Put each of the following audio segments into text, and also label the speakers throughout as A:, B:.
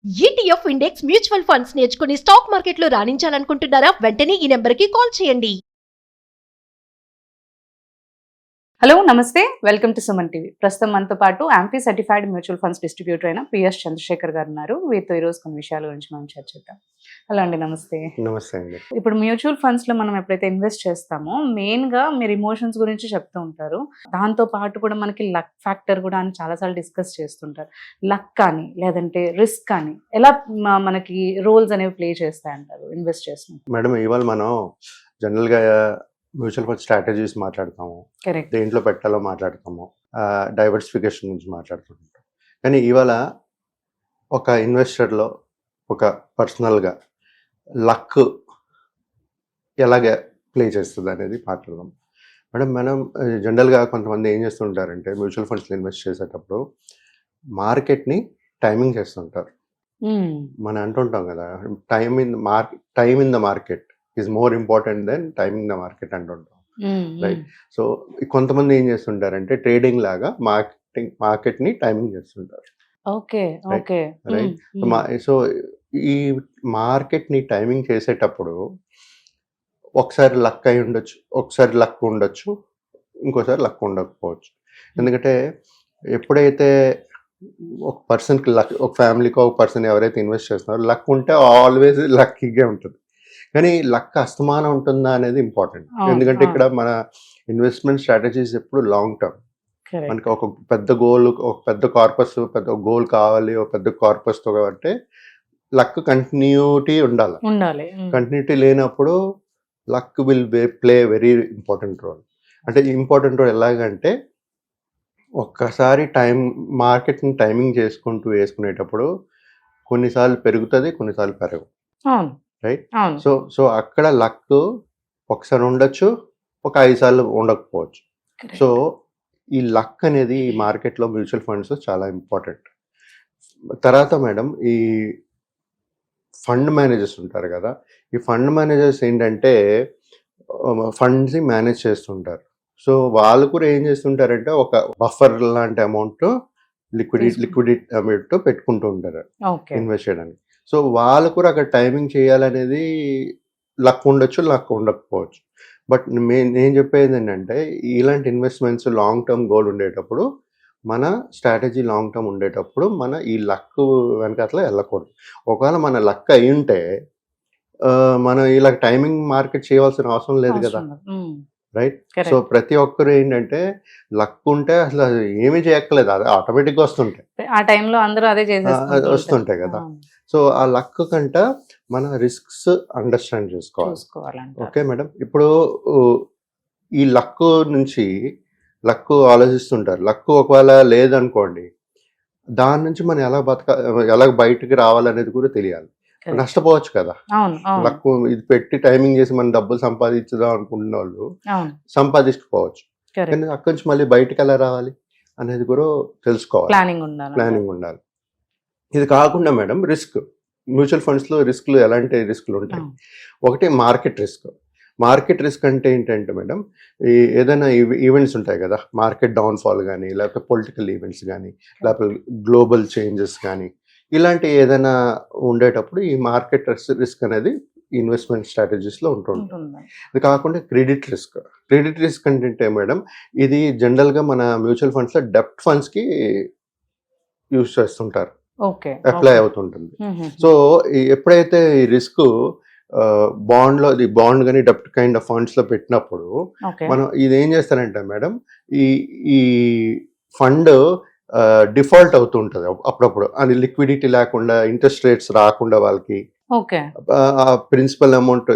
A: ETF index mutual funds నేర్చుకుని stock మార్కెట్లో రాణించాలనుకుంటున్నారా? వెంటనే ఈ నెంబర్కి కాల్ చేయండి.
B: హలో నమస్తే, వెల్కమ్ టు సుమన్ టీవీ. ప్రస్తుతం మనతో పాటు యాంపీ సర్టిఫైడ్ మ్యూచువల్ ఫండ్స్ డిస్ట్రిబ్యూటర్ అయిన పిఎస్ చంద్రశేఖర్ గారు ఉన్నారు. వీరితో ఈరోజు కొన్ని విషయాల గురించి మనం చర్చిద్దాం. హలో అండి, నమస్తే.
C: నమస్తే అండి.
B: ఇప్పుడు మ్యూచువల్ ఫండ్స్ లో మనం ఎప్పుడైతే ఇన్వెస్ట్ చేస్తామో మెయిన్ గా మీరు ఇమోషన్స్ గురించి చెప్తూ ఉంటారు. దాంతో పాటు కూడా మనకి లక్ ఫ్యాక్టర్ కూడా అని చాలాసార్లు డిస్కస్ చేస్తుంటారు. లక్ కానీ లేదంటే రిస్క్ కానీ ఎలా మనకి రోల్స్ అనేవి ప్లే చేస్తాయంటారు ఇన్వెస్ట్ చేస్తున్నారు?
C: మేడం, ఇవాళ మనం జనరల్గా మ్యూచువల్ ఫండ్ స్ట్రాటజీస్ మాట్లాడతాము,
B: కరెక్ట్.
C: దేంట్లో పెట్టాలో మాట్లాడతాము, డైవర్సిఫికేషన్ గురించి మాట్లాడుతుంటాం. కానీ ఇవాళ ఒక ఇన్వెస్టర్లో ఒక పర్సనల్గా లక్ ఎలాగ ప్లే చేస్తుంది అనేది మాట్లాడదాం. మేడం, మనం జనరల్గా కొంతమంది ఏం చేస్తుంటారంటే మ్యూచువల్ ఫండ్స్లో ఇన్వెస్ట్ చేసేటప్పుడు మార్కెట్ని టైమింగ్ చేస్తుంటారు. మనం అంటుంటాం కదా, time in the market is more important than timing the market అంటుంటాం, రైట్? సో కొంతమంది ఏం చేస్తుంటారంటే ట్రేడింగ్ లాగా మార్కెట్ని టైమింగ్ చేస్తుంటారు,
B: ఓకే ఓకే
C: రైట్? సో ఈ మార్కెట్ని టైమింగ్ చేసేటప్పుడు ఒకసారి లక్ అయి ఉండొచ్చు, ఒకసారి లక్ ఉండొచ్చు, ఇంకోసారి లక్ ఉండకపోవచ్చు. ఎందుకంటే ఎప్పుడైతే ఒక పర్సన్కి లక్, ఒక ఫ్యామిలీకి ఒక పర్సన్ ఎవరైతే ఇన్వెస్ట్ చేస్తున్నారో లక్ ఉంటే ఆల్వేస్ లక్కీగా ఉంటుంది. కానీ లక్ అస్తమానం ఉంటుందా అనేది ఇంపార్టెంట్. ఎందుకంటే ఇక్కడ మన ఇన్వెస్ట్మెంట్ స్ట్రాటజీస్ ఎప్పుడు లాంగ్ టర్మ్. మనకి ఒక పెద్ద గోల్, ఒక పెద్ద కార్పస్, పెద్ద గోల్ కావాలి, ఒక పెద్ద కార్పస్తో కాబట్టి లక్ కంటిన్యూటీ ఉండాలి. కంటిన్యూటీ లేనప్పుడు luck will play very important role. అంటే ఇంపార్టెంట్ రోల్ ఎలాగంటే ఒక్కసారి మార్కెట్ని టైమింగ్ చేసుకుంటూ వేసుకునేటప్పుడు కొన్నిసార్లు పెరుగుతుంది, కొన్నిసార్లు పెరగవు, రైట్? సో అక్కడ లక్ ఒకసారి ఉండొచ్చు, ఒక 5 సార్లు ఉండకపోవచ్చు. సో ఈ లక్ అనేది ఈ మార్కెట్లో మ్యూచువల్ ఫండ్స్ చాలా ఇంపార్టెంట్. తర్వాత మేడం, ఈ ఫండ్ మేనేజర్స్ ఉంటారు కదా, ఈ ఫండ్ మేనేజర్స్ ఏంటంటే ఫండ్స్ని మేనేజ్ చేస్తుంటారు. సో వాళ్ళు కూడా ఏం చేస్తుంటారంటే ఒక బఫర్ లాంటి అమౌంట్ లిక్విడిటీ అమౌంట్ పెట్టుకుంటూ ఉంటారు ఇన్వెస్ట్ చేయడానికి. సో వాళ్ళు కూడా అక్కడ టైమింగ్ చేయాలనేది లక్ ఉండొచ్చు, లక్ ఉండకపోవచ్చు. బట్ నేను చెప్పేది ఏంటంటే ఇలాంటి ఇన్వెస్ట్మెంట్స్ లాంగ్ టర్మ్ గోల్ ఉండేటప్పుడు, మన స్ట్రాటజీ లాంగ్ టర్మ్ ఉండేటప్పుడు మన ఈ లక్ వెనకాల వెళ్ళకూడదు. ఒకవేళ మన లక్ అయి ఉంటే మనం ఇలా టైమింగ్ మార్కెట్ చేయాల్సిన అవసరం లేదు కదా, రైట్? సో ప్రతి ఒక్కరు ఏంటంటే లక్ ఉంటే అసలు ఏమీ చేయక్కర్లేదు, అది ఆటోమేటిక్గా వస్తుంటాయి,
B: ఆ టైంలో అందరూ అదే
C: వస్తుంటాయి కదా. సో ఆ లక్ కంట మన రిస్క్స్ అండర్స్టాండ్ చేసుకోవాలి. ఓకే మేడం, ఇప్పుడు ఈ లక్ నుంచి లక్ ఆలోచిస్తుంటారు. లక్ ఒకవేళ లేదనుకోండి, దాని నుంచి మనం ఎలా బయటకు రావాలనేది కూడా తెలియాలి. నష్టపోవచ్చు కదా, లక్ ఇది పెట్టి టైమింగ్ చేసి మనం డబ్బులు సంపాదించుదాం అనుకుంటున్న వాళ్ళు సంపాదించుకోవచ్చు. కానీ అక్కడి నుంచి మళ్ళీ బయటకు ఎలా రావాలి అనేది కూడా తెలుసుకోవాలి, ప్లానింగ్ ఉండాలి. ఇది కాకుండా మేడం రిస్క్, మ్యూచువల్ ఫండ్స్లో రిస్క్లు ఎలాంటి రిస్క్లు ఉంటాయి? ఒకటి మార్కెట్ రిస్క్. మార్కెట్ రిస్క్ అంటే ఏంటంటే మేడం, ఏదైనా ఈవెంట్స్ ఉంటాయి కదా, మార్కెట్ డౌన్ఫాల్ కానీ, లేకపోతే పొలిటికల్ ఈవెంట్స్ కానీ, లేకపోతే గ్లోబల్ చేంజెస్ కానీ, ఇలాంటి ఏదైనా ఉండేటప్పుడు ఈ మార్కెట్ రిస్క్ అనేది ఇన్వెస్ట్మెంట్ స్ట్రాటజీస్లో ఉంటుంటుంది. ఇది కాకుండా క్రెడిట్ రిస్క్. క్రెడిట్ రిస్క్ అంటే మేడం, ఇది జనరల్గా మన మ్యూచువల్ ఫండ్స్లో డెప్ట్ ఫండ్స్కి యూజ్ చేస్తుంటారు, అప్లై అవుతుంటుంది. సో ఎప్పుడైతే ఈ రిస్క్ బాండ్ కానీ డెప్ట్ కైండ్ ఆఫ్ ఫండ్స్లో పెట్టినప్పుడు మనం ఇది ఏం చేస్తారంటే మేడం, ఈ ఫండ్ డిఫాల్ట్ అవుతుంటుంది అప్పుడప్పుడు, అది లిక్విడిటీ లేకుండా, ఇంట్రెస్ట్ రేట్స్ రాకుండా వాళ్ళకి ప్రిన్సిపల్ అమౌంట్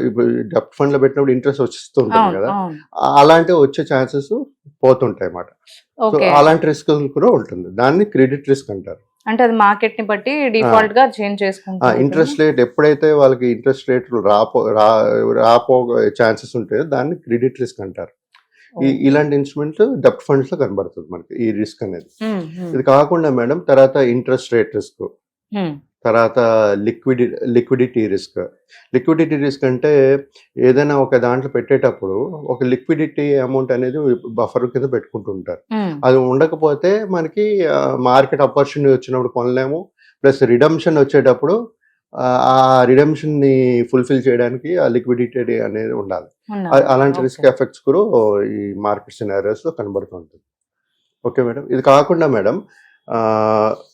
C: డెప్ట్ ఫండ్ లో పెట్టినప్పుడు ఇంట్రెస్ట్ వస్తుంటుంది కదా, అలాంటివి వచ్చే ఛాన్సెస్ పోతుంటాయి అన్నమాట. సో అలాంటి రిస్క్ కూడా ఉంటుంది, దాన్ని క్రెడిట్ రిస్క్ అంటారు.
B: అంటే అది మార్కెట్ ని బట్టి డిఫాల్ట్ గా చేంజ్ చేసుకుంటారు.
C: ఇంట్రెస్ట్ రేట్ ఎప్పుడైతే వాళ్ళకి ఇంట్రెస్ట్ రేట్ రాపో ఛాన్సెస్ ఉంటాయో దాన్ని క్రెడిట్ రిస్క్ అంటారు. ఇలాంటి ఇన్స్ట్రుమెంట్స్ డెప్ట్ ఫండ్స్ లో కనబడుతుంది మనకి ఈ రిస్క్ అనేది. ఇది కాకుండా మేడం తర్వాత ఇంట్రెస్ట్ రేట్ రిస్క్, తర్వాత లిక్విడిటీ రిస్క్. లిక్విడిటీ రిస్క్ అంటే ఏదైనా ఒక దాంట్లో పెట్టేటప్పుడు ఒక లిక్విడిటీ అమౌంట్ అనేది బఫర్ కింద పెట్టుకుంటుంటారు. అది ఉండకపోతే మనకి మార్కెట్ ఆపర్చునిటీ వచ్చినప్పుడు కొనలేము, ప్లస్ రిడమ్షన్ వచ్చేటప్పుడు ఆ రిడమ్షన్ని ఫుల్ఫిల్ చేయడానికి ఆ లిక్విడిటీ అనేది ఉండాలి. అలాంటి రిస్క్ ఎఫెక్ట్స్ కూడా ఈ మార్కెట్ సినారియోస్లో కనబడుతుంటుంది. Okay madam. ఇది కాకుండా మేడం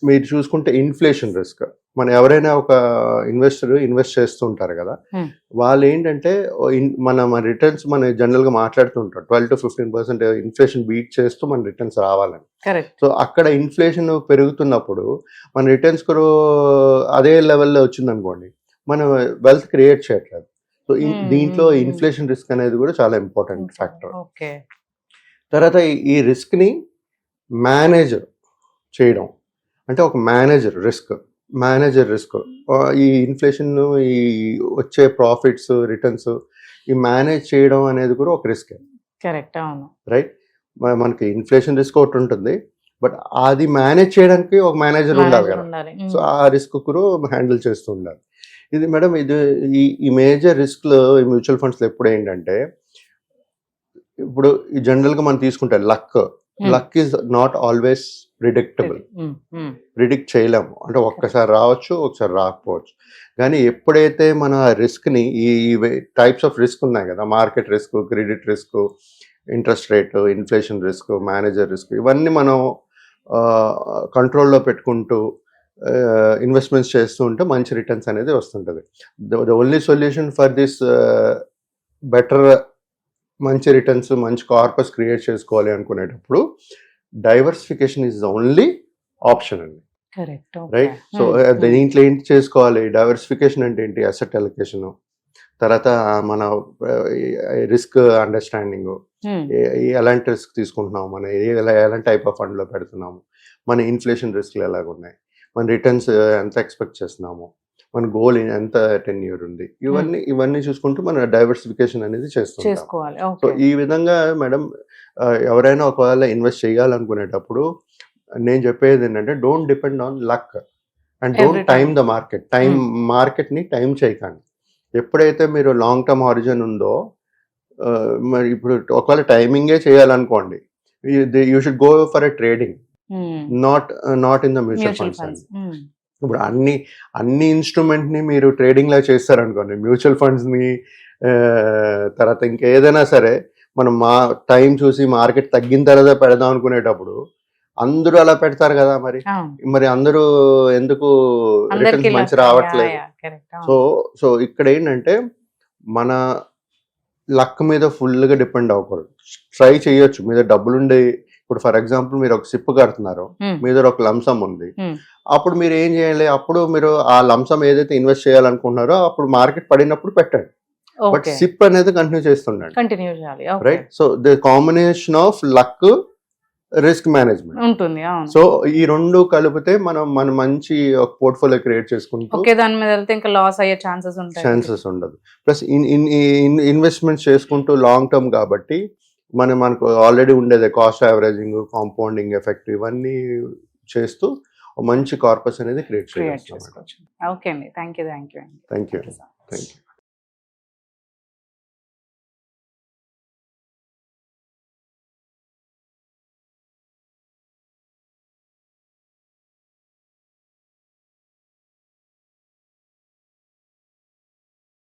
C: మీరు చూసుకుంటే ఇన్ఫ్లేషన్ రిస్క్, మనం ఎవరైనా ఒక ఇన్వెస్టర్ ఇన్వెస్ట్ చేస్తూ ఉంటారు కదా, వాళ్ళు ఏంటంటే మన రిటర్న్స్ మన జనరల్గా మాట్లాడుతుంటారు 12 to 15% ఇన్ఫ్లేషన్ బీట్ చేస్తూ మన రిటర్న్స్ రావాలని. సో అక్కడ ఇన్ఫ్లేషన్ పెరుగుతున్నప్పుడు మన రిటర్న్స్ కూడా అదే లెవెల్లో వచ్చిందనుకోండి, మనం వెల్త్ క్రియేట్ చేయట్లేదు. సో దీంట్లో ఇన్ఫ్లేషన్ రిస్క్ అనేది కూడా చాలా ఇంపార్టెంట్ ఫ్యాక్టర్. తర్వాత ఈ రిస్క్ని మేనేజ్ చేయడం, అంటే ఒక మేనేజర్ రిస్క్ ఈ ఇన్ఫ్లేషన్, ఈ వచ్చే ప్రాఫిట్స్ రిటర్న్స్ ఈ మేనేజ్ చేయడం అనేది కూడా ఒక రిస్క్.
B: కరెక్ట్, అవును,
C: రైట్. మనకి ఇన్ఫ్లేషన్ రిస్క్ ఒకటి ఉంటుంది, బట్ అది మేనేజ్ చేయడానికి ఒక మేనేజర్ ఉండాలి కదా. సో ఆ రిస్క్ కూడా హ్యాండిల్ చేస్తూ ఉండాలి. ఇది మేడం, ఇది ఈ మేజర్ రిస్క్లో ఈ మ్యూచువల్ ఫండ్స్లో ఎప్పుడు ఏంటంటే, ఇప్పుడు జనరల్గా మనం తీసుకుంటే luck is not always predictable. Predict చేయలేము, అంటే ఒక్కసారి రావచ్చు, ఒకసారి రాకపోవచ్చు. కానీ ఎప్పుడైతే మన రిస్క్ని, ఈ టైప్స్ ఆఫ్ రిస్క్ ఉన్నాయి కదా, market risk, credit risk, interest rate, inflation risk, manager risk, ఇవన్నీ మనం కంట్రోల్లో పెట్టుకుంటూ ఇన్వెస్ట్మెంట్స్ చేస్తూ ఉంటే మంచి రిటర్న్స్ అనేది వస్తుంటుంది. The only solution for this better మంచి రిటర్న్స్, మంచి కార్పస్ క్రియేట్ చేసుకోవాలి అనుకునేటప్పుడు diversification is the only option అండి. రైట్. సో దీంట్లో ఏంటి చేసుకోవాలి, డైవర్సిఫికేషన్ అంటే ఏంటి, అసెట్ అలొకేషన్, తర్వాత మన రిస్క్ అండర్స్టాండింగ్, ఎలాంటి రిస్క్ తీసుకుంటున్నాము, మన ఎలాంటి టైప్ ఆఫ్ ఫండ్లో పెడుతున్నాము, మన ఇన్ఫ్లేషన్ రిస్క్లు ఎలాగున్నాయి, మన రిటర్న్స్ ఎంత ఎక్స్పెక్ట్ చేస్తున్నాము, మన గోల్ ఎంత టెన్యూర్ ఉంది, ఇవన్నీ చూసుకుంటూ మన డైవర్సిఫికేషన్ అనేది చేసుకోవాలి. సో ఈ విధంగా మేడం, ఎవరైనా ఒకవేళ ఇన్వెస్ట్ చేయాలనుకునేటప్పుడు నేను చెప్పేది ఏంటంటే, don't depend on luck and don't time the మార్కెట్ని టైం చేయకండి. ఎప్పుడైతే మీరు లాంగ్ టర్మ్ హారిజన్ ఉందో, మరి ఇప్పుడు ఒకవేళ టైమింగే చేయాలనుకోండి, you should go for a trading, not in the mutual funds. ఇప్పుడు అన్ని ఇన్స్ట్రుమెంట్ని మీరు ట్రేడింగ్లా చేస్తారనుకోండి, మ్యూచువల్ ఫండ్స్ని, తర్వాత ఇంకేదైనా సరే, మనం టైం చూసి మార్కెట్ తగ్గిన తర్వాత పెడదాం అనుకునేటప్పుడు అందరూ అలా పెడతారు కదా, మరి అందరూ ఎందుకు రిటర్న్స్ మంచి రావట్లేదు. సో ఇక్కడ ఏంటంటే, మన లక్ మీద ఫుల్గా డిపెండ్ అవ్వకూడదు. ట్రై చేయొచ్చు, మీద డబ్బులుండే, ఇప్పుడు ఫర్ ఎగ్జాంపుల్ మీరు ఒక సిప్ కడుతున్నారు, మీద ఒక లంసమ్ ఉంది, అప్పుడు మీరు ఏం చేయాలి, అప్పుడు మీరు ఆ లంసమ్ ఏదైతే ఇన్వెస్ట్ చేయాలనుకుంటున్నారో అప్పుడు మార్కెట్ పడినప్పుడు పెట్టండి, బట్ సిప్ అనేది కంటిన్యూ చేస్తుండండి. Right. So the combination of luck, risk management ఉంటుంది. సో ఈ రెండు కలిపితే మనం మంచి ఒక పోర్ట్ఫోలియో క్రియేట్ చేసుకుంటూ
B: దాని మీద వెళ్తే ఇంకా లాస్ అయ్యే ఛాన్సెస్
C: ఉండదు. ప్లస్ ఇన్వెస్ట్మెంట్స్ చేసుకుంటూ లాంగ్ టర్మ్ కాబట్టి మనకు ఆల్రెడీ ఉండేది కాస్ట్ యావరేజింగ్, కాంపౌండింగ్ ఎఫెక్ట్, ఇవన్నీ చేస్తూ మంచి కార్పస్ అనేది క్రియేట్ చేసుకోవచ్చు.
B: ఓకే అండి, థ్యాంక్ యూ.
C: Thank you.